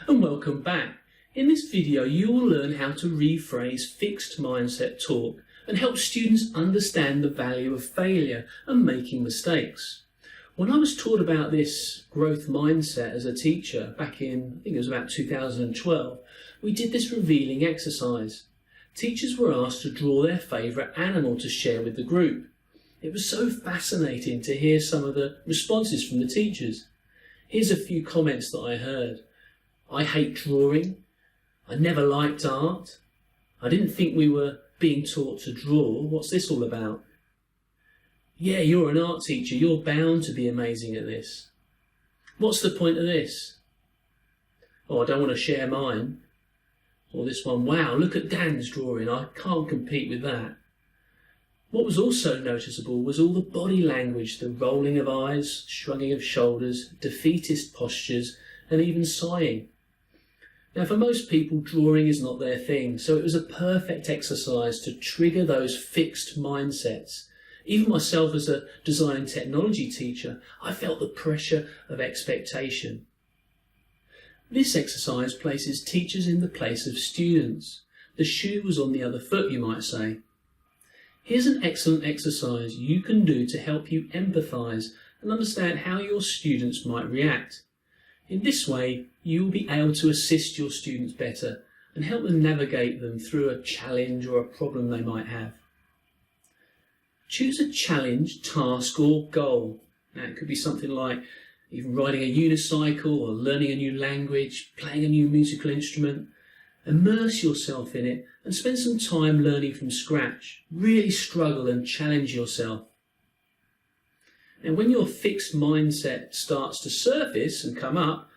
And welcome back. In this video you will learn how to rephrase fixed mindset talk and help students understand the value of failure and making mistakes. When I was taught about this growth mindset as a teacher back in, I think it was about 2012, we did this revealing exercise. Teachers were asked to draw their favourite animal to share with the group. It was so fascinating to hear some of the responses from the teachers. Here's a few comments that I heard. I hate drawing. I never liked art. I didn't think we were being taught to draw. What's this all about? Yeah, you're an art teacher. You're bound to be amazing at this. What's the point of this? Oh, I don't want to share mine. Or this one, wow, look at Dan's drawing. I can't compete with that. What was also noticeable was all the body language, the rolling of eyes, shrugging of shoulders, defeatist postures, and even sighing. Now, for most people, drawing is not their thing, so it was a perfect exercise to trigger those fixed mindsets. Even myself as a design and technology teacher, I felt the pressure of expectation. This exercise places teachers in the place of students. The shoe was on the other foot, you might say. Here's an excellent exercise you can do to help you empathise and understand how your students might react. In this way, you will be able to assist your students better and help them navigate them through a challenge or a problem they might have. Choose a challenge, task or goal. Now, it could be something like even riding a unicycle or learning a new language, playing a new musical instrument. Immerse yourself in it and spend some time learning from scratch. Really struggle and challenge yourself. And when your fixed mindset starts to surface and come up,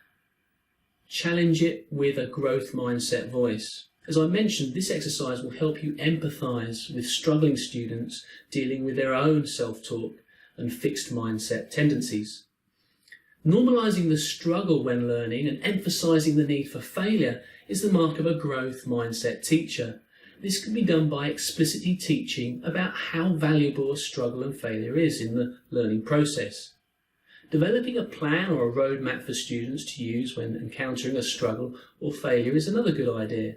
challenge it with a growth mindset voice. As I mentioned, this exercise will help you empathise with struggling students dealing with their own self-talk and fixed mindset tendencies. Normalising the struggle when learning and emphasising the need for failure is the mark of a growth mindset teacher. This can be done by explicitly teaching about how valuable a struggle and failure is in the learning process. Developing a plan or a roadmap for students to use when encountering a struggle or failure is another good idea.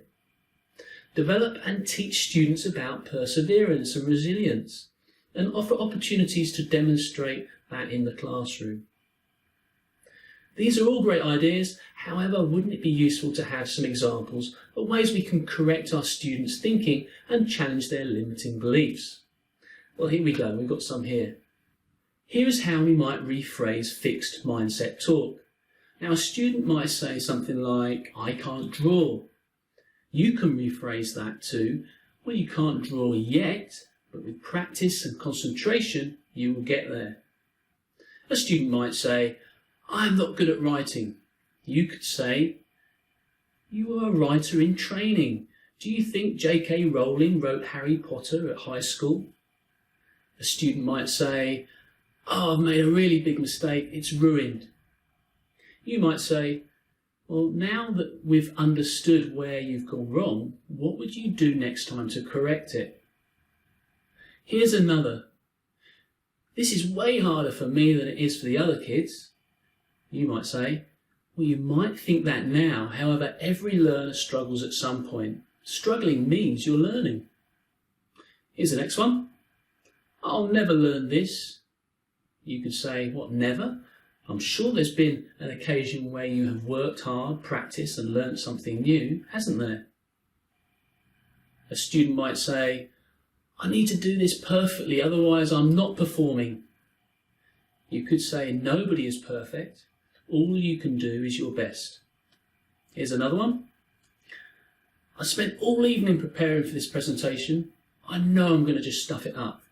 Develop and teach students about perseverance and resilience, and offer opportunities to demonstrate that in the classroom. These are all great ideas. However, wouldn't it be useful to have some examples of ways we can correct our students' thinking and challenge their limiting beliefs? Well, here we go. We've got some here. Here is how we might rephrase fixed mindset talk. Now, a student might say something like, I can't draw. You can rephrase that to, well, you can't draw yet, but with practice and concentration, you will get there. A student might say, I'm not good at writing. You could say, you are a writer in training. Do you think J.K. Rowling wrote Harry Potter at high school? A student might say, oh, I've made a really big mistake, it's ruined. You might say, well, now that we've understood where you've gone wrong, what would you do next time to correct it? Here's another. This is way harder for me than it is for the other kids. You might say, well, you might think that now, however, every learner struggles at some point. Struggling means you're learning. Here's the next one. I'll never learn this. You could say, what, never? I'm sure there's been an occasion where you have worked hard, practiced and learnt something new, hasn't there? A student might say, I need to do this perfectly, otherwise I'm not performing. You could say, nobody is perfect. All you can do is your best. Here's another one. I spent all evening preparing for this presentation. I know I'm going to just stuff it up.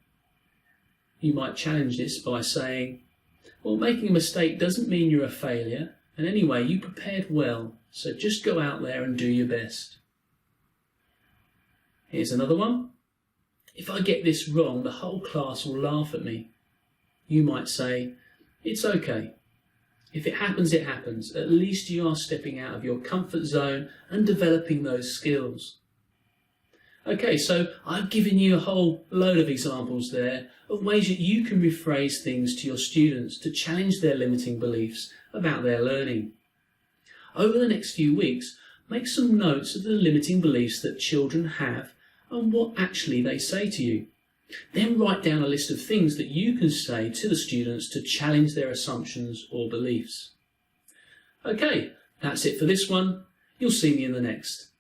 You might challenge this by saying, well, making a mistake doesn't mean you're a failure, and anyway, you prepared well, so just go out there and do your best. Here's another one. If I get this wrong, the whole class will laugh at me. You might say, it's okay. If it happens, it happens. At least you are stepping out of your comfort zone and developing those skills. Okay, so I've given you a whole load of examples there of ways that you can rephrase things to your students to challenge their limiting beliefs about their learning. Over the next few weeks, make some notes of the limiting beliefs that children have and what actually they say to you. Then write down a list of things that you can say to the students to challenge their assumptions or beliefs. Okay, that's it for this one. You'll see me in the next.